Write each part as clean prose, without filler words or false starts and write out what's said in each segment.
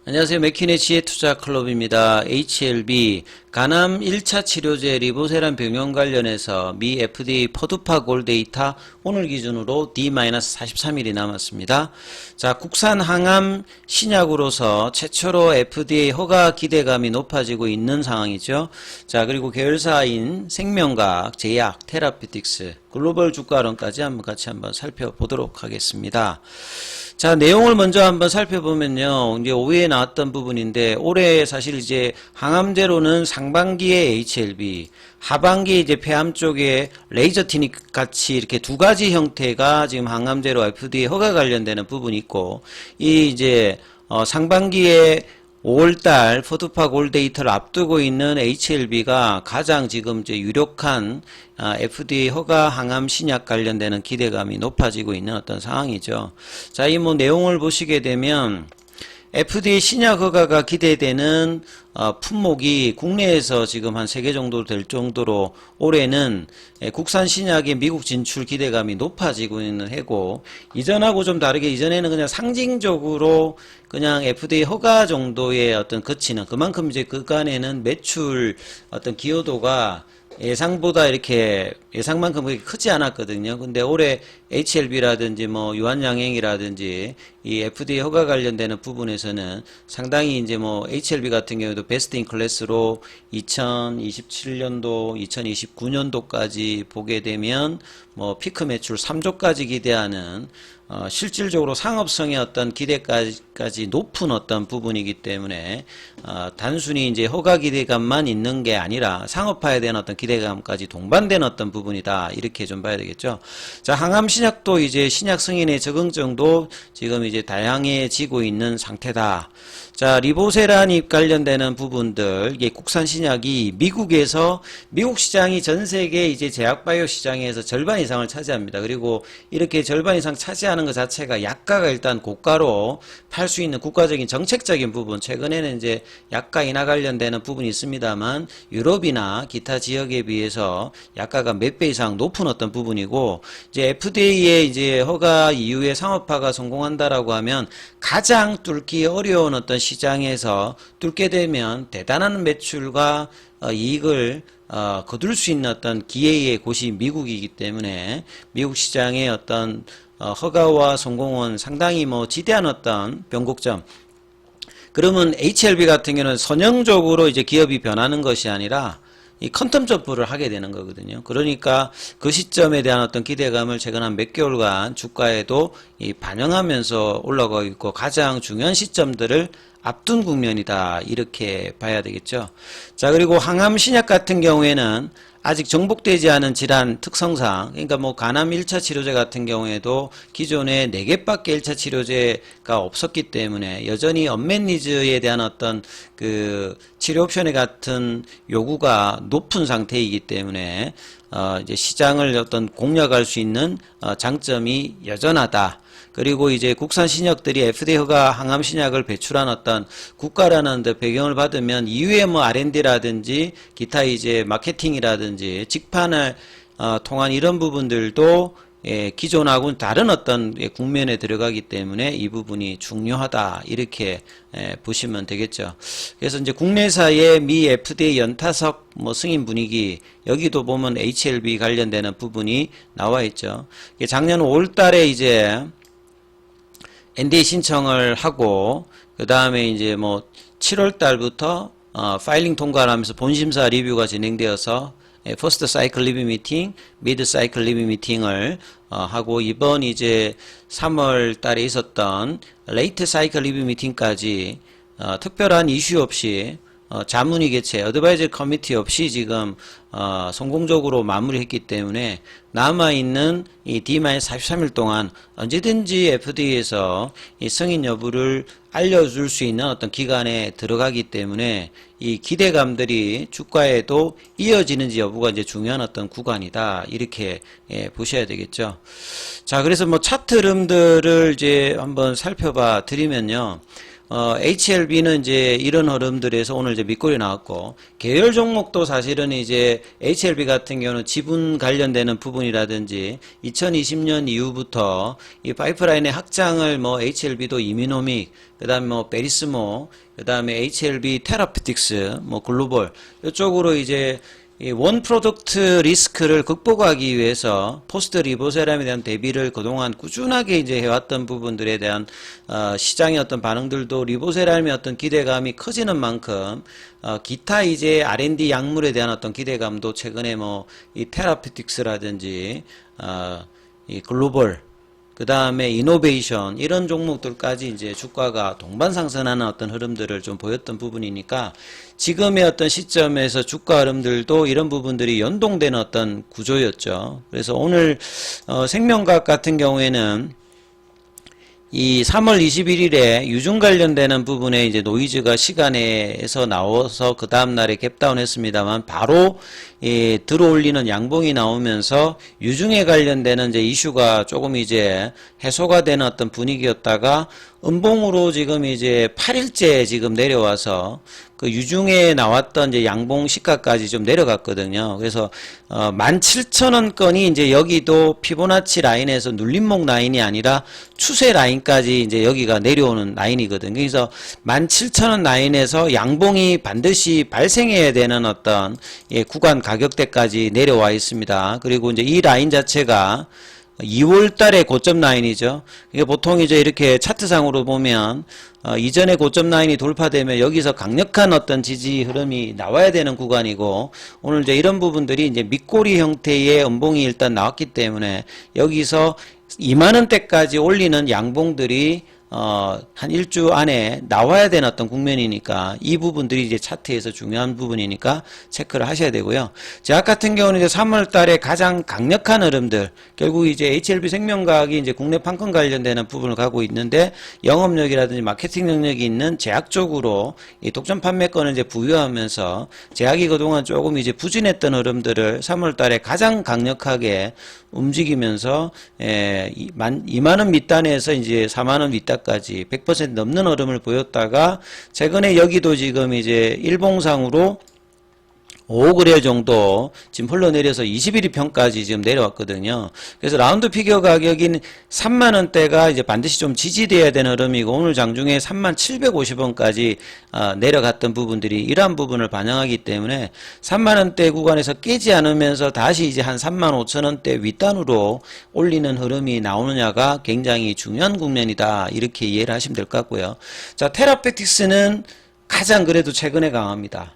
안녕하세요. 맥키네치의 투자클럽입니다. HLB 간암 1차 치료제 리보세란 병용 관련해서 미 FDA 포드파 골 데이터 오늘 기준으로 D-43일이 남았습니다. 자, 국산 항암 신약으로서 최초로 FDA 허가 기대감이 높아지고 있는 상황이죠. 자, 그리고 계열사인 생명과학, 제약, 테라피틱스, 글로벌 주가론까지 같이 한번 살펴보도록 하겠습니다. 자, 내용을 먼저 한번 살펴보면요. 이제 5위에 나왔던 부분인데, 올해 사실 이제 항암제로는 상반기에 HLB, 하반기에 이제 폐암 쪽에 레이저 티닉 같이 이렇게 두 가지 형태가 지금 항암제로 FDA 허가 관련되는 부분이 있고, 이 이제, 상반기에 5월달 포드파 골 데이터를 앞두고 있는 HLB가 가장 지금 이제 유력한 FDA 허가 항암 신약 관련되는 기대감이 높아지고 있는 어떤 상황이죠. 자, 이 뭐 내용을 보시게 되면 FDA 신약 허가가 기대되는 품목이 국내에서 지금 한 3개 정도 될 정도로 올해는 국산 신약의 미국 진출 기대감이 높아지고 있는 해고, 이전하고 좀 다르게 이전에는 그냥 상징적으로 그냥 FDA 허가 정도의 어떤 그치는 그만큼 이제 그간에는 매출 어떤 기여도가 예상보다 이렇게 예상만큼 그렇게 크지 않았거든요. 근데 올해 HLB라든지 뭐 유한양행이라든지 이 FDA 허가 관련되는 부분에서는 상당히 이제 뭐 HLB 같은 경우도 베스트 인 클래스로 2027년도, 2029년도까지 보게 되면 뭐 피크 매출 3조까지 기대하는 실질적으로 상업성의 어떤 기대까지 높은 어떤 부분이기 때문에 단순히 이제 허가 기대감만 있는 게 아니라 상업화에 대한 어떤 기대감까지 동반된 어떤 부분이다, 이렇게 좀 봐야 되겠죠. 자, 항암 신약도 이제 신약 승인의 적응증도 지금 이제 다양해지고 있는 상태다. 자, 리보세란이 관련되는 부분들, 이게 국산 신약이 미국에서, 미국 시장이 전 세계 이제 제약바이오 시장에서 절반 이상을 차지합니다. 그리고 이렇게 절반 이상 차지하는 것 자체가 약가가 일단 고가로 팔 수 있는 국가적인 정책적인 부분, 최근에는 이제 약가 인하 관련되는 부분이 있습니다만 유럽이나 기타 지역에 비해서 약가가 몇 배 이상 높은 어떤 부분이고, 이제 FDA의 이제 허가 이후에 상업화가 성공한다라고 하면 가장 뚫기 어려운 어떤 시장에서 뚫게 되면 대단한 매출과 이익을 거둘 수 있는 어떤 기회의 곳이 미국이기 때문에 미국 시장의 어떤 허가와 성공은 상당히 뭐 지대한 어떤 변곡점. 그러면 HLB 같은 경우는 선형적으로 이제 기업이 변하는 것이 아니라 이 컨텀 점프를 하게 되는 거거든요. 그러니까 그 시점에 대한 어떤 기대감을 최근 한 몇 개월간 주가에도 반영하면서 올라가고 있고, 가장 중요한 시점들을 앞둔 국면이다, 이렇게 봐야 되겠죠. 자, 그리고 항암 신약 같은 경우에는 아직 정복되지 않은 질환 특성상, 그러니까 뭐 간암 1차 치료제 같은 경우에도 기존에 4개밖에 1차 치료제가 없었기 때문에 여전히 언맷 니즈에 대한 어떤 그 치료 옵션의 같은 요구가 높은 상태이기 때문에 이제 시장을 어떤 공략할 수 있는 장점이 여전하다. 그리고 이제 국산 신약들이 FDA 허가 항암 신약을 배출한 어떤 국가라는 데 배경을 받으면 이후에 뭐 R&D라든지 기타 이제 마케팅이라든지 직판을 통한 이런 부분들도 기존하고는 다른 어떤 국면에 들어가기 때문에 이 부분이 중요하다, 이렇게 보시면 되겠죠. 그래서 이제 국내사의 미 FDA 연타석 뭐 승인 분위기, 여기도 보면 HLB 관련되는 부분이 나와 있죠. 작년 5월달에 이제 NDA 신청을 하고, 그 다음에 이제 뭐 7월 달부터 파일링 통과를 하면서 본심사 리뷰가 진행되어서 퍼스트 사이클 리뷰 미팅, 미드 사이클 리뷰 미팅을 하고, 이번 이제 3월 달에 있었던 레이트 사이클 리뷰 미팅까지 특별한 이슈 없이 자문위 개최, 어드바이저리 커미티 없이 지금 성공적으로 마무리했기 때문에 남아있는 이 D-43일 동안 언제든지 FDA에서 이 승인 여부를 알려줄 수 있는 어떤 기간에 들어가기 때문에 이 기대감들이 주가에도 이어지는지 여부가 이제 중요한 어떤 구간이다, 이렇게 보셔야 되겠죠. 자, 그래서 뭐 차트 흐름들을 이제 한번 살펴봐 드리면요. HLB는 이제 이런 흐름들에서 오늘 이제 밑골이 나왔고, 계열 종목도 사실은 이제 HLB 같은 경우는 지분 관련되는 부분이라든지 2020년 이후부터 이 파이프라인의 확장을 뭐 HLB도 이미노믹, 그 다음에 뭐 베리스모, 그 다음에 HLB 테라피틱스, 뭐 글로벌, 이쪽으로 이제 이 원 프로덕트 리스크를 극복하기 위해서 포스트 리보세람에 대한 대비를 그동안 꾸준하게 이제 해왔던 부분들에 대한 시장의 어떤 반응들도 리보세람의 어떤 기대감이 커지는 만큼 기타 이제 R&D 약물에 대한 어떤 기대감도 최근에 뭐 이 테라피틱스라든지 이 글로벌, 그 다음에 이노베이션, 이런 종목들까지 이제 주가가 동반 상승하는 어떤 흐름들을 좀 보였던 부분이니까 지금의 어떤 시점에서 주가 흐름들도 이런 부분들이 연동되는 어떤 구조였죠. 그래서 오늘 생명과학 같은 경우에는 이 3월 21일에 유중 관련되는 부분에 이제 노이즈가 시간에서 나와서 그 다음날에 갭다운 했습니다만 바로 들어올리는 양봉이 나오면서 유중에 관련되는 이제 이슈가 조금 이제 해소가 되는 어떤 분위기였다가 음봉으로 지금 이제 8일째 지금 내려와서 그 유중에 나왔던 이제 양봉 시가까지 좀 내려갔거든요. 그래서 17,000원권이 이제 여기도 피보나치 라인에서 눌림목 라인이 아니라 추세 라인까지 이제 여기가 내려오는 라인이거든요. 그래서 17,000원 라인에서 양봉이 반드시 발생해야 되는 어떤 구간 가격대까지 내려와 있습니다. 그리고 이제 이 라인 자체가 2월 달에 고점 라인이죠. 이게 보통 이제 이렇게 차트상으로 보면 이전에 고점 라인이 돌파되면 여기서 강력한 어떤 지지 흐름이 나와야 되는 구간이고, 오늘 이제 이런 부분들이 이제 밑꼬리 형태의 음봉이 일단 나왔기 때문에 여기서 2만원대까지 올리는 양봉들이 한 일주 안에 나와야 되는 어떤 국면이니까 이 부분들이 이제 차트에서 중요한 부분이니까 체크를 하셔야 되고요. 제약 같은 경우는 이제 3월 달에 가장 강력한 흐름들, 결국 이제 HLB 생명과학이 이제 국내 판권 관련되는 부분을 가고 있는데 영업력이라든지 마케팅 능력이 있는 제약 쪽으로 이 독점 판매권을 이제 부여하면서 제약이 그동안 조금 이제 부진했던 흐름들을 3월 달에 가장 강력하게 움직이면서 2만원 밑단에서 이제 4만원 밑단까지 100% 넘는 흐름을 보였다가 최근에 여기도 지금 이제 일봉상으로 5거래일 정도 지금 흘러내려서 21위편까지 지금 내려왔거든요. 그래서 라운드 피겨 가격인 3만원대가 이제 반드시 좀 지지돼야 되는 흐름이고, 오늘 장중에 3750원까지 내려갔던 부분들이 이러한 부분을 반영하기 때문에 3만원대 구간에서 깨지 않으면서 다시 이제 한 35,000원대 윗단으로 올리는 흐름이 나오느냐가 굉장히 중요한 국면이다, 이렇게 이해를 하시면 될 것 같고요. 자, 테라페틱스는 가장 그래도 최근에 강합니다.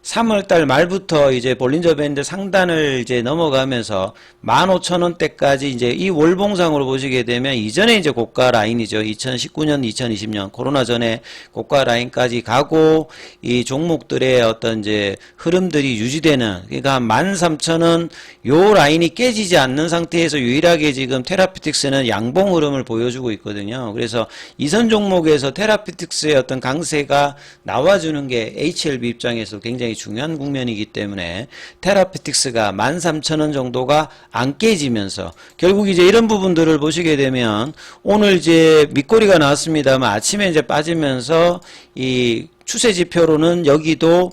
3월달 말부터 이제 볼린저 밴드 상단을 이제 넘어가면서 15,000원대까지 이제 이 월봉상으로 보시게 되면 이전에 이제 고가 라인이죠. 2019년, 2020년 코로나 전에 고가 라인까지 가고, 이 종목들의 어떤 이제 흐름들이 유지되는, 그러니까 한 13,000원 요 라인이 깨지지 않는 상태에서 유일하게 지금 테라피틱스는 양봉 흐름을 보여주고 있거든요. 그래서 이선 종목에서 테라피틱스의 어떤 강세가 나와주는 게 HLB 입장에서 굉장히 중요한 국면이기 때문에 테라피틱스가 13,000원 정도가 안 깨지면서 결국 이제 이런 부분들을 보시게 되면 오늘 이제 밑꼬리가 나왔습니다만 아침에 이제 빠지면서 이 추세 지표로는 여기도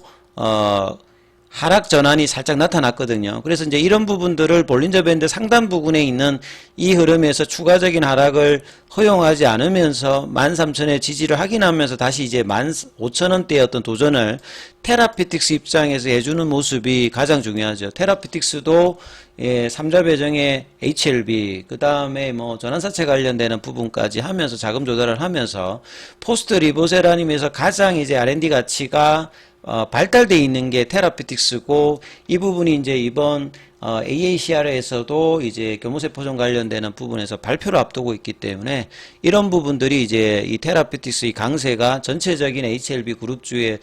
하락 전환이 살짝 나타났거든요. 그래서 이제 이런 부분들을 볼린저 밴드 상단 부분에 있는 이 흐름에서 추가적인 하락을 허용하지 않으면서 13,000의 지지를 확인하면서 다시 이제 15,000원대의 어떤 도전을 테라피틱스 입장에서 해주는 모습이 가장 중요하죠. 테라피틱스도 3자 배정의 HLB, 그 다음에 뭐 전환사체 관련되는 부분까지 하면서 자금 조달을 하면서 포스트 리보세라님에서 가장 이제 R&D 가치가 발달되어 있는 게 테라피틱스고, 이 부분이 이제 이번 AACR에서도 이제 교무세포종 관련되는 부분에서 발표를 앞두고 있기 때문에 이런 부분들이 이제 이 테라피틱스의 강세가 전체적인 HLB 그룹주의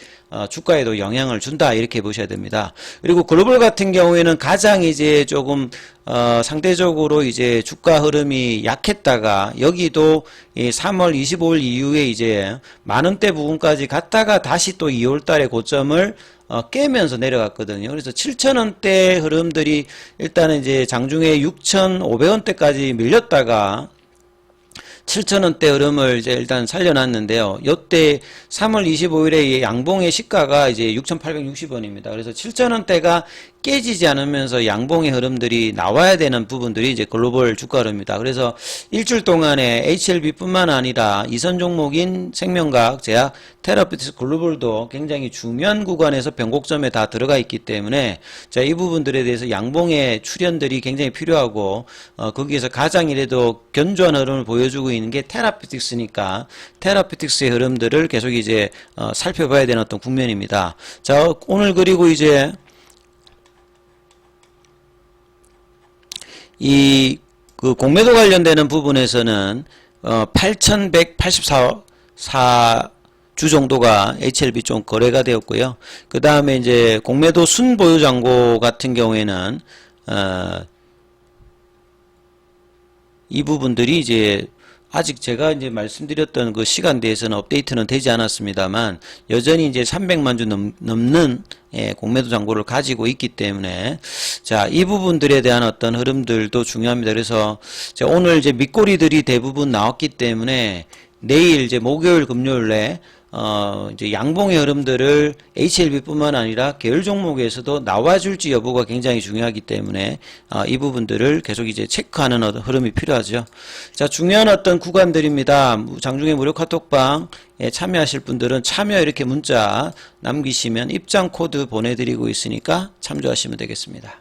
주가에도 영향을 준다, 이렇게 보셔야 됩니다. 그리고 글로벌 같은 경우에는 가장 이제 조금 상대적으로 이제 주가 흐름이 약했다가 여기도 이 3월 25일 이후에 이제 만원대 부분까지 갔다가 다시 또 2월 달에 고점을 깨면서 내려갔거든요. 그래서 7,000원대 흐름들이 일단은 이제 장중에 6,500원대까지 밀렸다가 7,000원대 흐름을 이제 일단 살려놨는데요. 요때 3월 25일에 양봉의 시가가 이제 6,860원입니다. 그래서 7,000원대가 깨지지 않으면서 양봉의 흐름들이 나와야 되는 부분들이 이제 글로벌 주가 흐름입니다. 그래서 일주일 동안에 HLB뿐만 아니라 이선 종목인 생명과학, 제약, 테라피utics 글로벌도 굉장히 중요한 구간에서 변곡점에 다 들어가 있기 때문에 자, 이 부분들에 대해서 양봉의 출현들이 굉장히 필요하고 거기에서 가장 이래도 견조한 흐름을 보여주고 있는 게 테라피utics니까 테라피utics의 흐름들을 계속 이제 살펴봐야 되는 어떤 국면입니다. 자, 오늘 그리고 이제 그 공매도 관련되는 부분에서는 8,184주 정도가 HLB 좀 거래가 되었고요. 그 다음에 이제 공매도 순보유 잔고 같은 경우에는 이 부분들이 이제 아직 제가 이제 말씀드렸던 그 시간대에서는 업데이트는 되지 않았습니다만 여전히 이제 300만 주 넘는 공매도 잔고를 가지고 있기 때문에 자, 이 부분들에 대한 어떤 흐름들도 중요합니다. 그래서 오늘 이제 밑꼬리들이 대부분 나왔기 때문에 내일 이제 목요일 금요일에 이제 양봉의 흐름들을 HLB뿐만 아니라 계열 종목에서도 나와줄지 여부가 굉장히 중요하기 때문에 이 부분들을 계속 이제 체크하는 어떤 흐름이 필요하죠. 자, 중요한 어떤 구간들입니다. 장중에 무료 카톡방에 참여하실 분들은 참여 이렇게 문자 남기시면 입장 코드 보내드리고 있으니까 참조하시면 되겠습니다.